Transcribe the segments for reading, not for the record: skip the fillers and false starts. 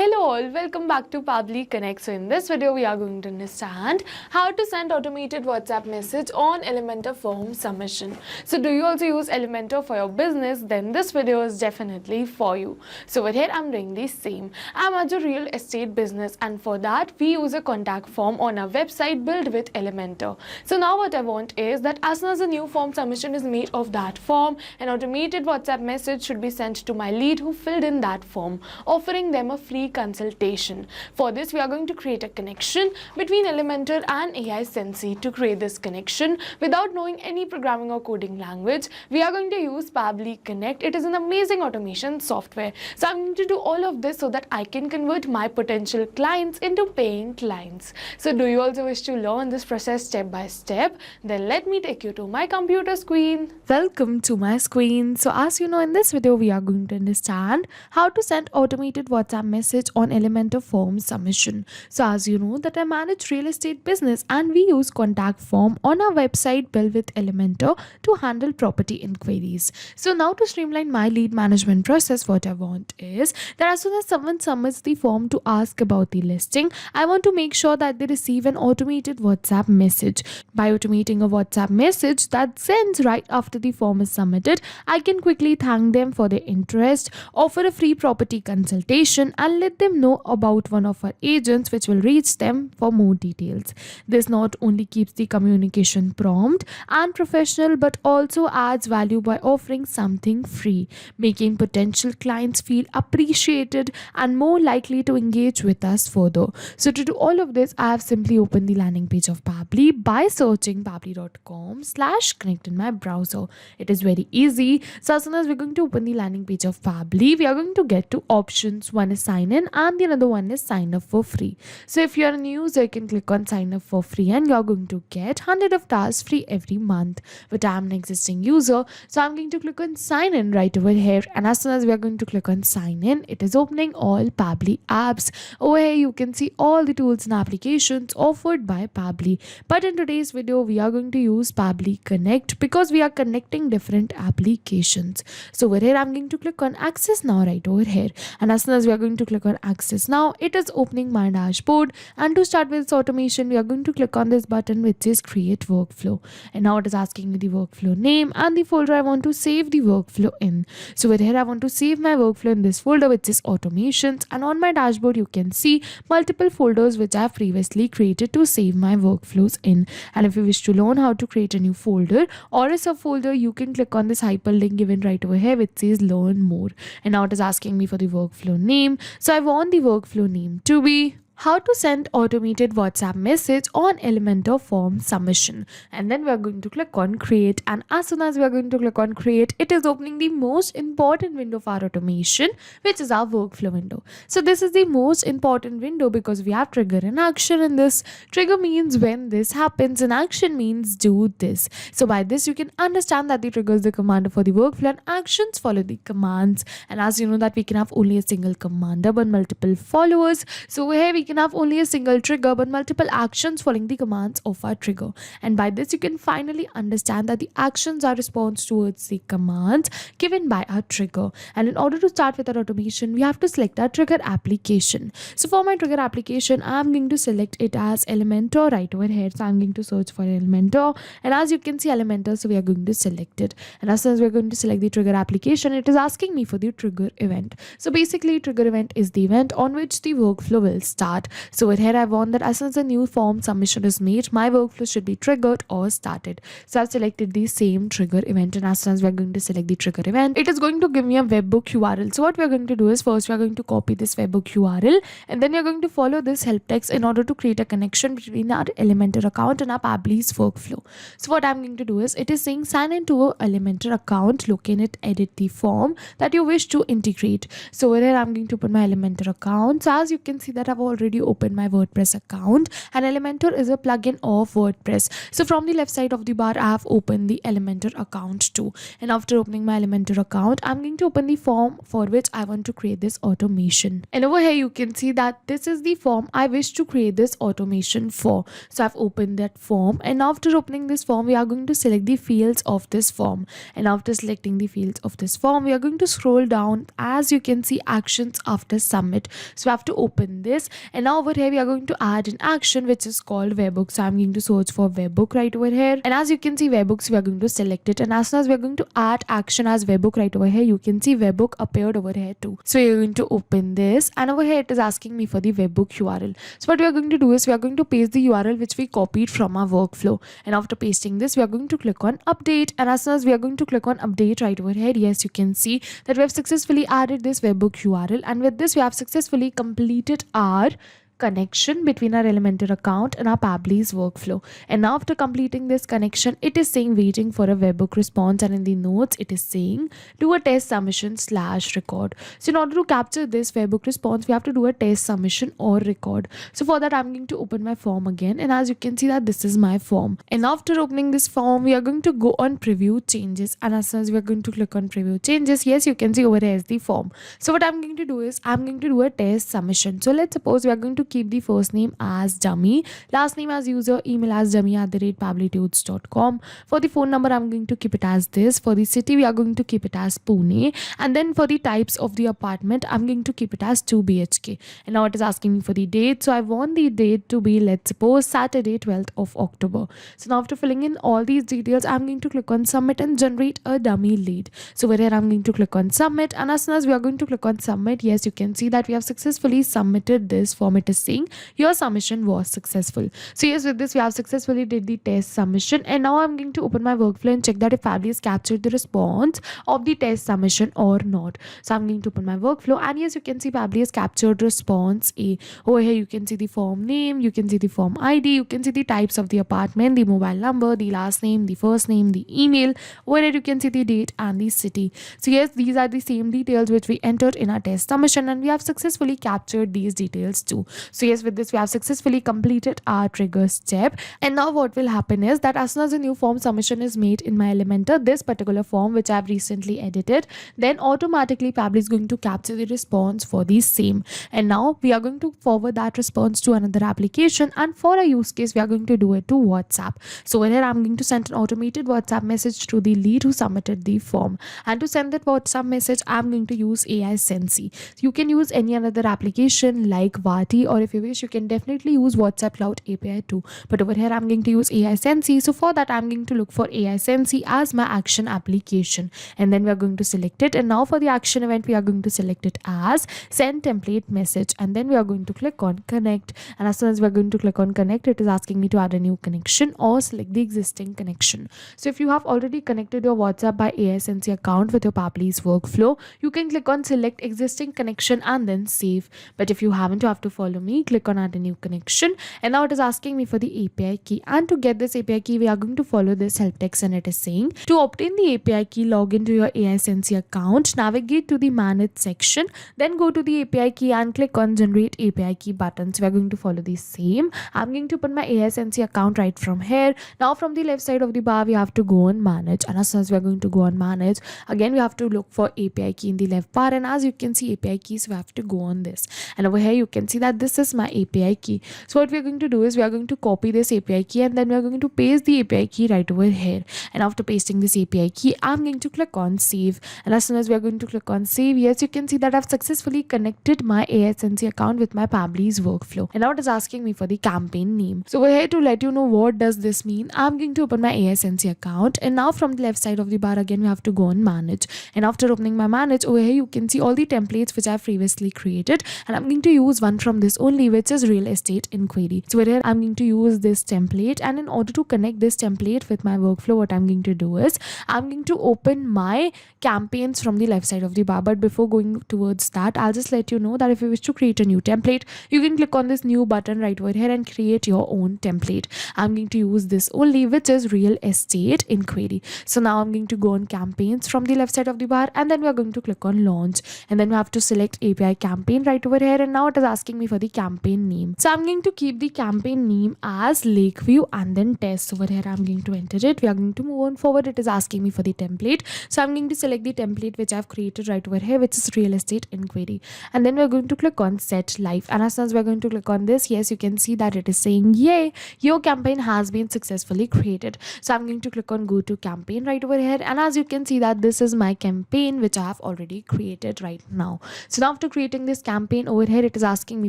Hello all, welcome back to Pabbly Connect. So in this video we are going to understand how to send automated WhatsApp message on Elementor form submission. So do you also use Elementor for your business? Then this video is definitely for you. So over here I'm doing the same. I'm at a real estate business and for that we use a contact form on our website built with Elementor. So now what I want is that as soon as a new form submission is made of that form, an automated WhatsApp message should be sent to my lead who filled in that form, offering them a free consultation. For this, we are going to create a connection between Elementor and AI Sensei. To create this connection without knowing any programming or coding language, we are going to use Pabbly Connect. It is an amazing automation software. So I'm going to do all of this so that I can convert my potential clients into paying clients. So do you also wish to learn this process step by step? Then let me take you to my computer screen. Welcome to my screen. So as you know, in this video, we are going to understand how to send automated WhatsApp message on Elementor form submission. So as you know that I manage real estate business and we use contact form on our website built with Elementor to handle property inquiries. So now to streamline my lead management process, what I want is that as soon as someone submits the form to ask about the listing, I want to make sure that they receive an automated WhatsApp message. By automating a WhatsApp message that sends right after the form is submitted, I can quickly thank them for their interest, offer a free property consultation and let them know about one of our agents which will reach them for more details. This not only keeps the communication prompt and professional but also adds value by offering something free, making potential clients feel appreciated and more likely to engage with us further. So to do all of this, I have simply opened the landing page of Pabbly by searching pabbly.com/connect in my browser. It is very easy. So as soon as we're going to open the landing page of Pabbly, we are going to get two options. One is sign in and the other one is sign up for free. So if you're a new user, you can click on sign up for free and you're going to get 100 of tasks free every month. But I'm an existing user, so I'm going to click on sign in right over here. And as soon as we are going to click on sign in, it is opening all Pabbly apps. Over here you can see all the tools and applications offered by Pabbly. But in today's video, we are going to use Pabbly Connect because we are connecting different applications. So over here, I'm going to click on access now right over here. And as soon as we are going to click on access now, it is opening my dashboard. And to start with this automation, we are going to click on this button which says create workflow. And now it is asking me the workflow name and the folder I want to save the workflow in. So over here, I want to save my workflow in this folder which is automations. And on my dashboard, you can see multiple folders which I have previously created to save my workflows in. And if you wish to learn how to create a new folder or a subfolder, you can click on this hyperlink given right over here which says learn more. And now it is asking me for the workflow name. So I want the workflow name to be how to send automated WhatsApp message on Elementor form submission. And then we are going to click on create. And as soon as we are going to click on create, it is opening the most important window of our automation, which is our workflow window. So this is the most important window because we have trigger and action in this. Trigger means when this happens and action means do this. So by this, you can understand that the trigger is the commander for the workflow and actions follow the commands. And as you know that we can have only a single commander but multiple followers. So here we can have only a single trigger but multiple actions following the commands of our trigger. And by this, you can finally understand that the actions are response towards the commands given by our trigger. And in order to start with our automation, we have to select our trigger application. So for my trigger application, I'm going to select it as Elementor right over here. So I'm going to search for Elementor. And as you can see Elementor, so we are going to select it. And as soon as we're going to select the trigger application, it is asking me for the trigger event. So basically, trigger event is the event on which the workflow will start. So over here, I want that as soon as a new form submission is made, my workflow should be triggered or started. So I've selected the same trigger event. And as soon as we're going to select the trigger event, it is going to give me a webhook URL. So what we're going to do is first, we're going to copy this webhook URL. And then you're going to follow this help text in order to create a connection between our Elementor account and our Pabbly's workflow. So what I'm going to do is, it is saying sign into a Elementor account, locate, edit the form that you wish to integrate. So over here, I'm going to put my Elementor account. So as you can see that I've already already opened my WordPress account, and Elementor is a plugin of WordPress. So from the left side of the bar, I have opened the Elementor account too. And after opening my Elementor account, I'm going to open the form for which I want to create this automation. And over here, you can see that this is the form I wish to create this automation for. So I've opened that form, and after opening this form, we are going to select the fields of this form. And after selecting the fields of this form, we are going to scroll down. As you can see, actions after submit. So I have to open this, and now over here we are going to add an action which is called webbook. So I'm going to search for webbook right over here, and as you can see webbooks, we are going to select it, and as soon as we are going to add action as webbook right over here, you can see webbook appeared over here too. So you're going to open this, and over here it is asking me for the webbook URL. So what we are going to do is we are going to paste the URL which we copied from our workflow, and after pasting this, we are going to click on update, and as soon as we are going to click on update right over here, yes, you can see that we have successfully added this webbook URL, and with this we have successfully completed our connection between our Elementor account and our Pabbly's workflow. And now after completing this connection, it is saying waiting for a webbook response, and in the notes it is saying do a test submission / record. So in order to capture this webbook response, we have to do a test submission or record. So for that, I'm going to open my form again, and as you can see that this is my form. And after opening this form, we are going to go on preview changes, and as soon as we are going to click on preview changes, yes, you can see over here is the form. So what I'm going to do is I'm going to do a test submission. So let's suppose we are going to keep the first name as dummy, last name as user, email as dummy@pabblytudes.com. For the phone number, I'm going to keep it as this. For the city, we are going to keep it as Pune, and then for the types of the apartment, I'm going to keep it as 2 BHK. And now it is asking me for the date, so I want the date to be, let's suppose, Saturday 12th of October. So now after filling in all these details, I'm going to click on submit and generate a dummy lead. So over here I'm going to click on submit, and as soon as we are going to click on submit, yes, you can see that we have successfully submitted this form. It is saying your submission was successful. So yes, with this we have successfully did the test submission, and now I'm going to open my workflow and check that if Pabbly has captured the response of the test submission or not. So I'm going to open my workflow, and yes, you can see Pabbly has captured response A. Over here you can see the form name, you can see the form ID, you can see the types of the apartment, the mobile number, the last name, the first name, the email. Over here you can see the date and the city. So yes, these are the same details which we entered in our test submission, and we have successfully captured these details too. So yes, with this we have successfully completed our trigger step, and now what will happen is that as soon as a new form submission is made in my Elementor, this particular form which I have recently edited, then automatically Pabbly is going to capture the response for the same, and now we are going to forward that response to another application, and for a use case we are going to do it to WhatsApp. So here I'm going to send an automated WhatsApp message to the lead who submitted the form, and to send that WhatsApp message I'm going to use AI Sensi. So you can use any other application like Vati, or if you wish you can definitely use WhatsApp Cloud API too, but over here I'm going to use AI Sensi. So for that I'm going to look for AI Sensi as my action application, and then we are going to select it, and now for the action event we are going to select it as send template message, and then we are going to click on connect, and as soon as we are going to click on connect, it is asking me to add a new connection or select the existing connection. So if you have already connected your WhatsApp by AI Sensi account with your Pabbly's workflow, you can click on select existing connection and then save, but if you haven't, you have to follow me, click on add a new connection, and now it is asking me for the API key, and to get this API key we are going to follow this help text, and it is saying to obtain the API key, log into your AI Sensi account, navigate to the manage section, then go to the API key and click on generate API key button. So we are going to follow the same. I'm going to put my AI Sensi account right from here. Now from the left side of the bar we have to go on manage, and as soon as we are going to go on manage, again we have to look for API key in the left bar, and as you can see API keys, we have to go on this, and over here you can see that this is my API key. So what we are going to do is we are going to copy this API key, and then we are going to paste the API key right over here, and after pasting this API key I'm going to click on save, and as soon as we are going to click on save, yes, you can see that I've successfully connected my AI Sensi account with my Pabbly's workflow, and now it is asking me for the campaign name. So we're here to let you know what does this mean. I'm going to open my AI Sensi account, and now from the left side of the bar again we have to go on manage, and after opening my manage, over here you can see all the templates which I've previously created, and I'm going to use one from this only, which is real estate inquiry. So here I'm going to use this template, and in order to connect this template with my workflow, what I'm going to do is I'm going to open my campaigns from the left side of the bar. But before going towards that, I'll just let you know that if you wish to create a new template, you can click on this new button right over here and create your own template. I'm going to use this only, which is real estate inquiry. So now I'm going to go on campaigns from the left side of the bar, and then we are going to click on launch, and then we have to select API campaign right over here, and now it is asking me for the campaign name. So I'm going to keep the campaign name as Lakeview and then test. So over here I'm going to enter it. We are going to move on forward. It is asking me for the template. So I'm going to select the template which I've created right over here, which is real estate inquiry. And then we're going to click on set live. And as soon as we're going to click on this, yes, you can see that it is saying, yay, your campaign has been successfully created. So I'm going to click on go to campaign right over here. And as you can see that this is my campaign which I have already created right now. So now after creating this campaign over here, it is asking me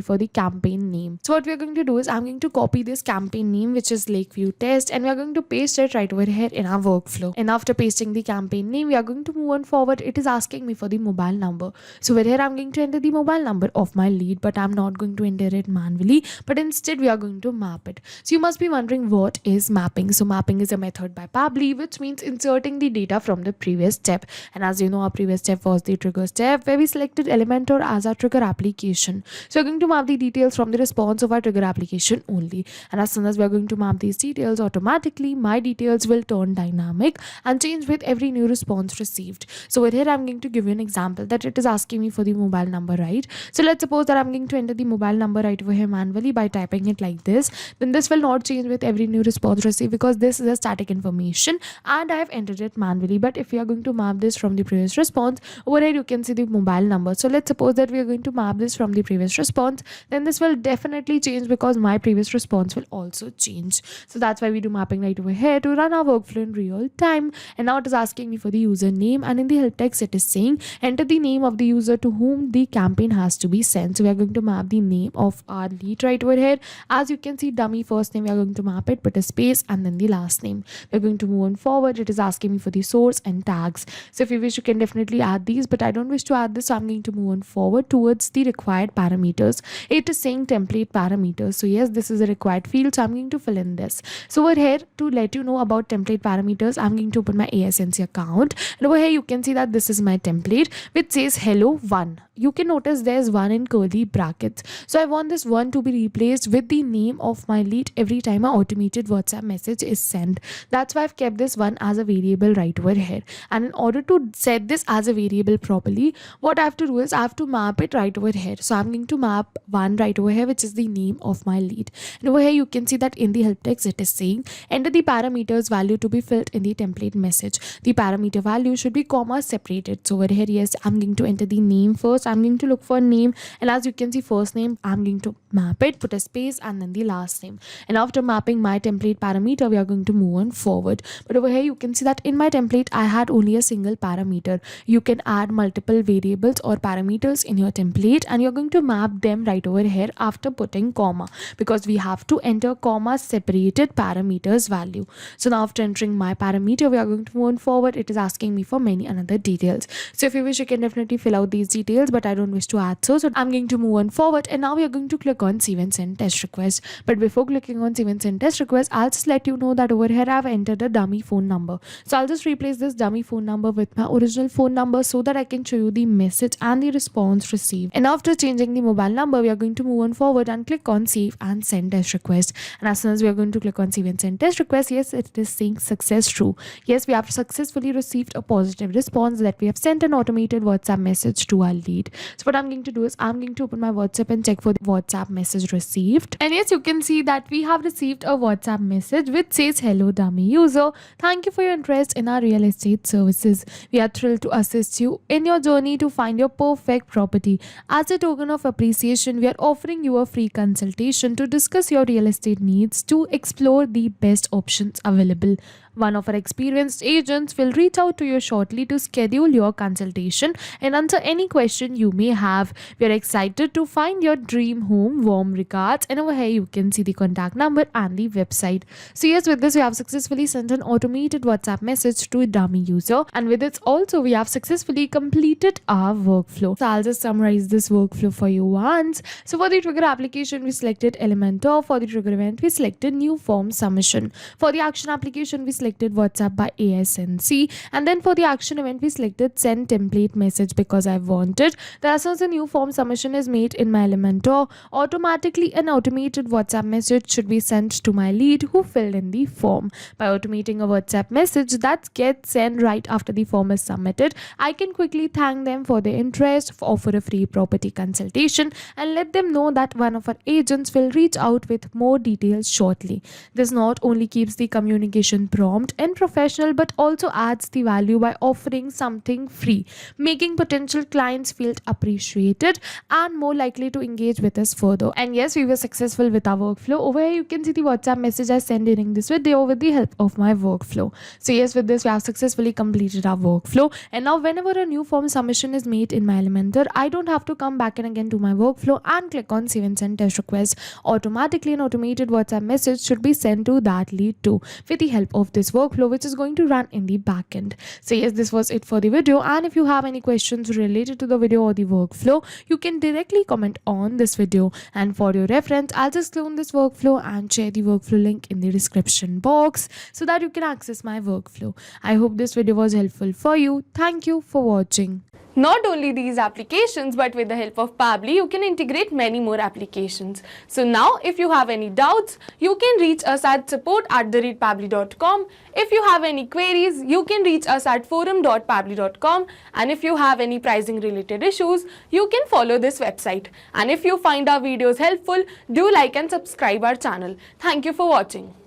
for the campaign name. So what we're going to do is I'm going to copy this campaign name, which is Lakeview Test, and we're going to paste it right over here in our workflow. And after pasting the campaign name, we are going to move on forward. It is asking me for the mobile number. So over here I'm going to enter the mobile number of my lead, but I'm not going to enter it manually, but instead we are going to map it. So you must be wondering what is mapping. So mapping is a method by Pabbly, which means inserting the data from the previous step. And as you know, our previous step was the trigger step, where we selected Elementor as our trigger application. So we're going to map the details from the response of our trigger application only. And as soon as we're going to map these details, automatically my details will turn dynamic and change with every new response received. So over here I'm going to give you an example that it is asking me for the mobile number, right? So let's suppose that I'm going to enter the mobile number right over here manually by typing it like this. Then this will not change with every new response received because this is a static information and I have entered it manually. But if we are going to map this from the previous response, over here you can see the mobile number. So let's suppose that we are going to map this from the previous response, then this will definitely change because my previous response will also change. So that's why we do mapping right over here to run our workflow in real time. And now it is asking me for the username, and in the help text it is saying enter the name of the user to whom the campaign has to be sent. So we are going to map the name of our lead right over here. As you can see, dummy first name, we are going to map it, put a space and then the last name. We're going to move on forward. It is asking me for the source and tags. So if you wish, you can definitely add these, but I don't wish to add this, so I'm going to move on forward towards the required parameters. It is saying template parameters. So yes, this is a required field, so I'm going to fill in this. So over here, to let you know about template parameters, I'm going to open my ASNC account, and over here you can see that this is my template which says hello 1. You can notice there's 1 in curly brackets. So I want this 1 to be replaced with the name of my lead every time an automated WhatsApp message is sent. That's why I've kept this 1 as a variable right over here. And in order to set this as a variable properly, what I have to do is I have to map it right over here. So I'm going to map 1 right over here, which is the name of my lead. And over here you can see that in the help text it is saying enter the parameters value to be filled in the template message. The parameter value should be comma separated. So over here, yes, I'm going to enter the name first. I'm going to look for name, and as you can see, first name, I'm going to map it, put a space and then the last name. And after mapping my template parameter, we are going to move on forward. But over here you can see that in my template I had only a single parameter. You can add multiple variables or parameters in your template, and you're going to map them right over here after putting comma, because we have to enter comma separated parameters value. So now after entering my parameter, we are going to move on forward. It is asking me for many another details. So if you wish, you can definitely fill out these details, but I don't wish to add so I'm going to move on forward. And now we are going to click on save and send test request. But before clicking on save and send test request, I'll just let you know that over here I've entered a dummy phone number. So I'll just replace this dummy phone number with my original phone number so that I can show you the message and the response received. And after changing the mobile number, we are going to move on forward and click on save and send test request. And as soon as we are going to click on save and send test request, yes, it is saying success true. Yes, we have successfully received a positive response that we have sent an automated WhatsApp message to our lead. So what I'm going to do is I'm going to open my WhatsApp and check for the WhatsApp message received. And yes, you can see that we have received a WhatsApp message which says hello dummy user, thank you for your interest in our real estate services. We are thrilled to assist you in your journey to find your perfect property. As a token of appreciation, we are offering you a free consultation to discuss your real estate needs to explore the best options available. One of our experienced agents will reach out to you shortly to schedule your consultation and answer any question you may have. We are excited to find your dream home. Warm regards. And over here you can see the contact number and the website. So yes, with this we have successfully sent an automated WhatsApp message to a dummy user, and with it also we have successfully completed our workflow. So I'll just summarize this workflow for you once. So for the trigger application, we selected Elementor. For the trigger event, we selected new form submission. For the action application, we selected WhatsApp by ASNC, and then for the action event we selected send template message because I wanted that as soon as a new form submission is made in my Elementor, automatically an automated WhatsApp message should be sent to my lead who filled in the form. By automating a WhatsApp message that gets sent right after the form is submitted, I can quickly thank them for their interest, offer a free property consultation, and let them know that one of our agents will reach out with more details shortly. This not only keeps the communication prompt and professional but also adds the value by offering something free, making potential clients feel appreciated and more likely to engage with us further. And yes, we were successful with our workflow. Over here you can see the WhatsApp message I sent during this video with the help of my workflow. So yes, with this we have successfully completed our workflow, and now whenever a new form submission is made in my Elementor, I don't have to come back and again to my workflow and click on save and send test request. Automatically an automated WhatsApp message should be sent to that lead too with the help of this workflow, which is going to run in the backend. So yes, this was it for the video, and if you have any questions related to the video or the workflow, you can directly comment on this video. And for your reference, I'll just clone this workflow and share the workflow link in the description box so that you can access my workflow. I hope this video was helpful for you. Thank you for watching. Not only these applications, but with the help of Pabbly, you can integrate many more applications. So now, if you have any doubts, you can reach us at support@pabbly.com. If you have any queries, you can reach us at forum.pabbly.com. And if you have any pricing related issues, you can follow this website. And if you find our videos helpful, do like and subscribe our channel. Thank you for watching.